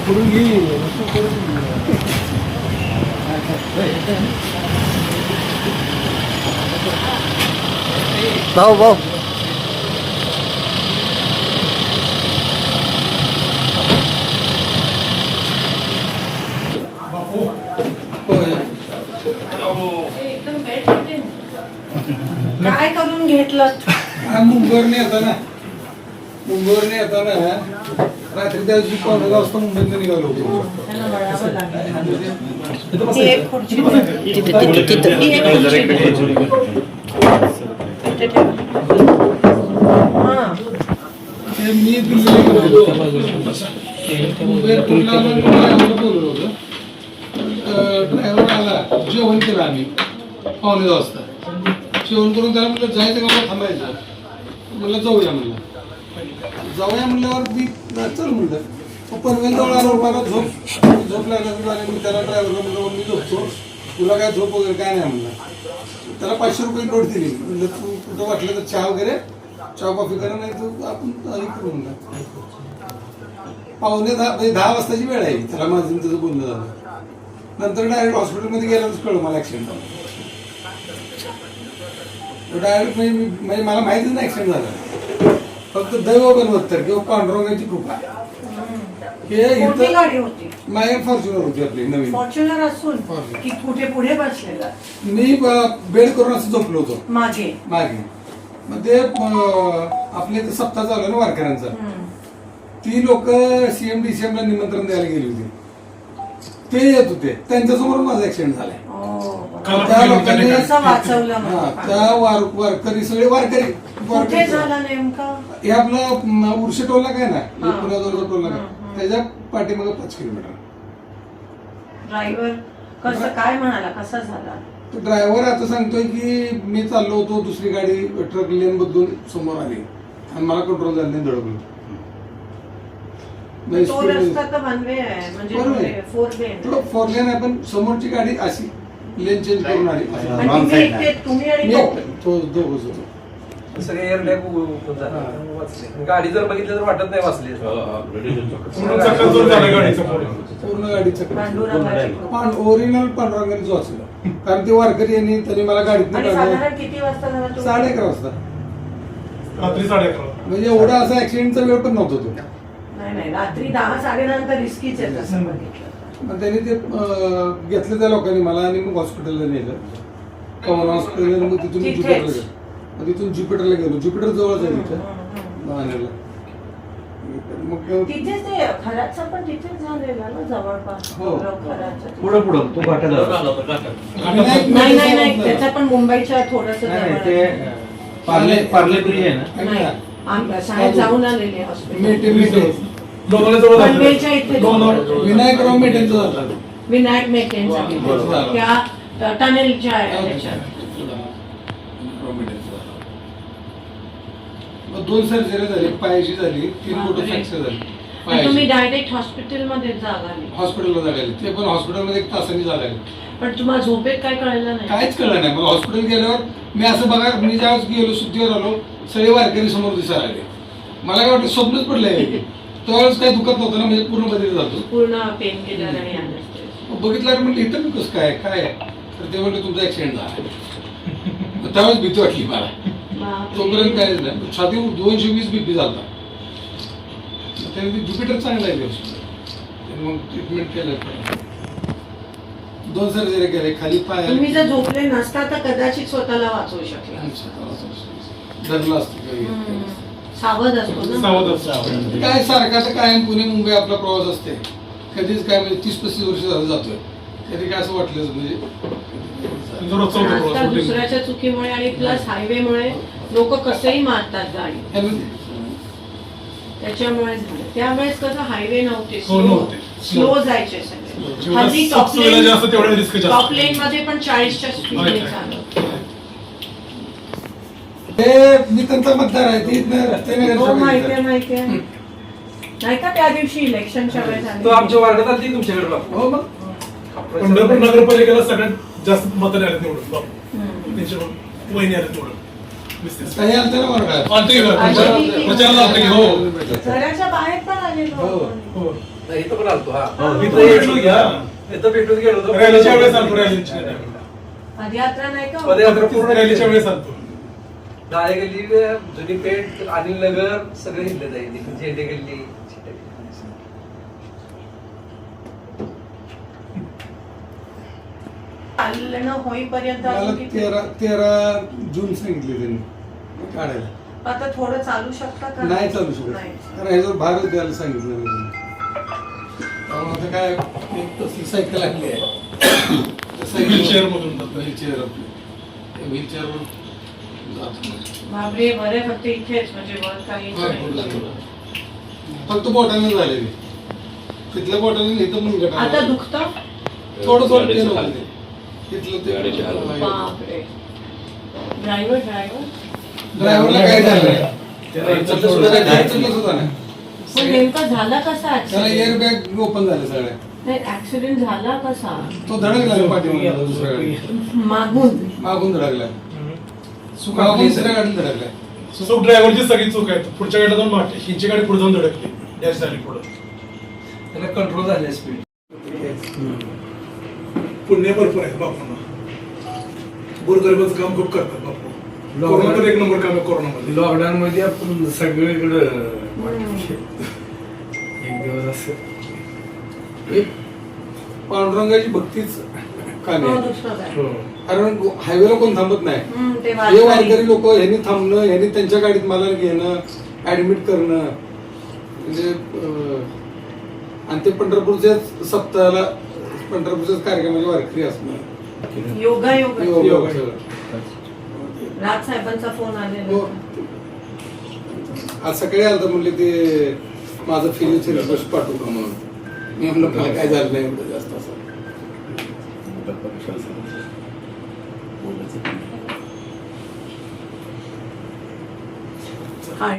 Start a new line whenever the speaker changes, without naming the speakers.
भाऊ भाऊ
काय करून घेतलं?
मुंबईवरने येताना रात्री त्या दिवशी 15 वाजता मुंबईत निघालो होतो. मी ड्रायव्हर आला, जेवण केलं आम्ही 15 वाजता. जेवण करून त्याला म्हटलं जायचं का मला थांबायचं, मला जाऊया म्हणल्यावर मी चल म्हणलं. पनवेलजवळ आलो, मला झोप लागला. मी त्याला ड्रायव्हरला म्हणलं मी झोपतो, तुला काय झोप वगैरे काय नाही म्हणलं. त्याला 500 रुपये नोट दिली. म्हणलं तू कुठं वाटलं तर चहा वगैरे चहा कॉफी करा, नाही तर आपण करू म्हणलं. 9:45 वाजताची वेळ आहे. त्याला माझं त्याचं बोलणं झालं. नंतर डायरेक्ट हॉस्पिटलमध्ये गेल्यानंतर कळलं मला ॲक्सिडेंट झाला. डायरेक्ट म्हणजे मला माहितीच नाही ॲक्सिडेंट झाला. फक्त दैव बलवत्तर किंवा पांडुरंगाची कृपा.
गाडी होती?
माझी फॉर्च्युनर होती, आपली नवीन
फॉर्च्युनर असून की कुठे पुढे बसलेला?
मी बेड करून असं झोपलो होतो
मागे.
मग ते आपले सप्ताह चालू ना वारकऱ्यांचा. ती लोक CM-DCM ला निमंत्रण द्यायला गेली होती. ते येत होते, त्यांच्यासमोर माझा ऍक्सिडेंट झालाय. त्या लोकांनी त्या वारकरी सगळे वारकरी हे आपलं उर्शी टोलला काय ना, पुण्याजवळचा टोलला काय, त्याच्या पाठीमागे 5 किलोमीटर.
ड्रायव्हर कसं काय म्हणाला, कसा झाला?
तो ड्रायव्हर आता सांगतोय की मी चाललो होतो, दुसरी गाडी ट्रक लेन बदलून समोर आली आणि मला कंट्रोल झालं नाही, धडकलो.
तो रस्ता तर वन वे आहे, म्हणजे 4 लेन.
4 लेन आहे, पण समोरची गाडी अशी लेन चेंज करून आली.
तुम्ही आणि
तो दोघंच होतो.
सगळे एअरबॅग वाचले. गाडी जर बघितली तर वाटत नाही वाचली.
पूर्ण गाडीचं ओरिजिनल पांडुरंगाने वाचलं. कारण ते वारकरी यांनी त्यांनी मला गाडीत
किती वाजता झाला?
11:30 वाजता.
रात्री 11:30.
म्हणजे एवढा असा ऍक्सिडेंटचा वेळ पण नव्हता तो.
नाही, रात्री 10-10:30 तर रिस्कीच आहे तसं बघितलं.
मग त्यांनी ते घेतलं त्या लोकांनी मला आणि मग हॉस्पिटलला नेलं. पवन हॉस्पिटलला. मग तिथून ज्युपिटरला गेलो. तिथून ज्युपिटरला गेलो. ज्युपिटर जवळच आहे तिथं नांदेडला. मग
तिथेच ते खराचा पण तिथेच झालेला ना, जवळपास.
पुढं तो घाटाला.
नाही, त्याचा पण मुंबईच्या थोडस
पार्ले ब्रिज आहे ना,
शाळेत जाऊन आलेले
पनवेलच्या
इथे
विनायकराव मेटेंचा झाला.
विनायक मेटेंचा त्या टनेलच्या
दोन सर्जरी झाली, पायाची झाली, 3 बोटं फ्रॅक्चर झाली.
तुम्ही डायरेक्ट हॉस्पिटलमध्ये जागाली?
हॉस्पिटलला जागाली. ते पण हॉस्पिटलमध्ये 1 तासांनी जागाली.
पण तुम्हाला झोपेत काय कळलं नाही?
काहीच कळलं नाही. मला हॉस्पिटल गेल्यावर मी असं बघा, मी ज्यावेळेस गेलो सुट्टीवर आलो, सगळे वारकरी समोर दिसायला आले. मला काय वाटतं स्वप्नच पडलंय. त्यावेळेस काही दुखत नव्हतं ना, म्हणजे पूर्ण बदल जातो.
पूर्ण पेन किलर आणि
बघितलं म्हटलं इथं मी कसं काय तर ते म्हटलं तुमचा ऍक्सिडेंट झाला. त्यावेळेस भीती वाटली मला. तोपर्यंत काय नाही, छाती 220 BP झाला. त्याने ज्युपिटर चांगला आहे. मग ट्रीटमेंट केलं, 2 सर्जरी केले खाली पाय.
तुम्ही जर झोपले नसता तर कदाचित स्वतःला वाचवू शकले.
धरलं असतं.
सावध असतो
काय सारखा तर कायम पुणे मुंबई आपला प्रवास असते. कधीच काय म्हणजे 30-35 वर्ष झालं जातोय. कधी काय असं वाटलं म्हणजे
दुसऱ्याच्या चुकीमुळे आणि प्लस हायवेमुळे लोक कसंही मारतात गाडी, त्याच्यामुळे झालं. त्यावेळेस कसं हायवे नव्हते, स्लो जायचे सगळे. हल्ली टॉप लेन मध्ये पण 40च्या स्पीडने चालत.
मी त्यांचा मतदार आहे.
माहिती आहे. नाही का त्या दिवशी इलेक्शनच्या वेळेस
तो आमच्या वार्डात आली तुमच्याकडे.
हो, मग
पंढरपूर नगरपालिकेला सगळ्यात जास्त मतं आले तेवढं. वहिनी आले तेवढं.
घराच्या बाहेर पण आलेलो.
नाही, इथं पण आलतो हा
हो,
इथं
भेटलो की, हा.
इथं भेटून गेलो होतो.
रॅलीच्या वेळेस आलतो, रॅलीच्या
पदयात्रा नाही का
पदयात्रा पूर्ण
रॅलीच्या वेळेस आलतो.
नाळे गल्ली, जुनी पेठ, अनिल नगर सगळे हिंडले जाईल. झेंडे गल्ली
चालणं होईपर्यंत
मला
अजून किती?
13 जून सांगितले त्यांनी काढायला.
आता थोडं चालू शकता का?
नाही चालू शकत
नाही.
कारण ह्याच्यावर भारच द्यायला सांगितलं मी त्यांनी. त्यामुळे आता काय एक तसली सायकल आणली आहे.
Wheelchair मधून जातो.
व्हीलचेअर आपली व्हीलचेअरवर जातो.
बापरे, बरे फक्त इथेच म्हणजे वर काही नाही.
फक्त बोटाने झालेली तिथल्या बोटाने इथं पण गटाला.
आता दुखतं?
थोडं थोडं
गाडीचं
ते
हाल.
नव्हतं. तिथलं ते
बापरे. ड्रायव्हर
ड्रायव्हरला काय झालं त्याला सुद्धा काय जायचं सुद्धा नाही.
पण नेमका झाला कसा
त्याला
ऍक्सिडेंट?
एअर बॅग ओपन झाले सगळ्या.
नाही, ऍक्सिडेंट झाला कसा?
तो धडकला पाठीमागे दुसऱ्या गाडीत.
मागून
मागून धडकला मागून दुसऱ्या गाडीत धडकला.
चूक ड्रायव्हरची सगळी चूक आहे. पुढच्या गाडीला जाऊन मागे हिंची गाडी पुढे जाऊन धडकली, डॅश झाली पुढे.
त्याला कंट्रोल झाले स्पीड.
पुण्य भरपूर आहे बापूंना. गोरगरिबाचं काम खूप करतात बापू. कोरोना तर एक नंबर काम आहे कोरोनामध्ये.
लॉकडाऊन मध्ये आपण सगळीकडे एक दिवस असं
एक पांडुरंगाची भक्तीच कामी
हो,
आहे.
दुसरं काय?
कारण हायवेला कोण थांबत नाही.
ते
हे
वारकरी.
वारकरी लोक ह्यांनी थांबणं, ह्यांनी त्यांच्या गाडीत मला घेणं, ऍडमिट करणं, म्हणजे आणि ते पंढरपूरच्या सप्ताहाला पंढरपूरच्याच कार्यक्रमाचे वारकरी असणं.
योगा योगा
योग सगळं.
राज साहेबांचा फोन
हो.
आलेला.
आज सकाळी आलं म्हणले ते माझं फिजिओचे रिक्वेस्ट पाठवू का म्हणून. मी म्हणलं मला काय झालं नाही एवढं जास्त असं.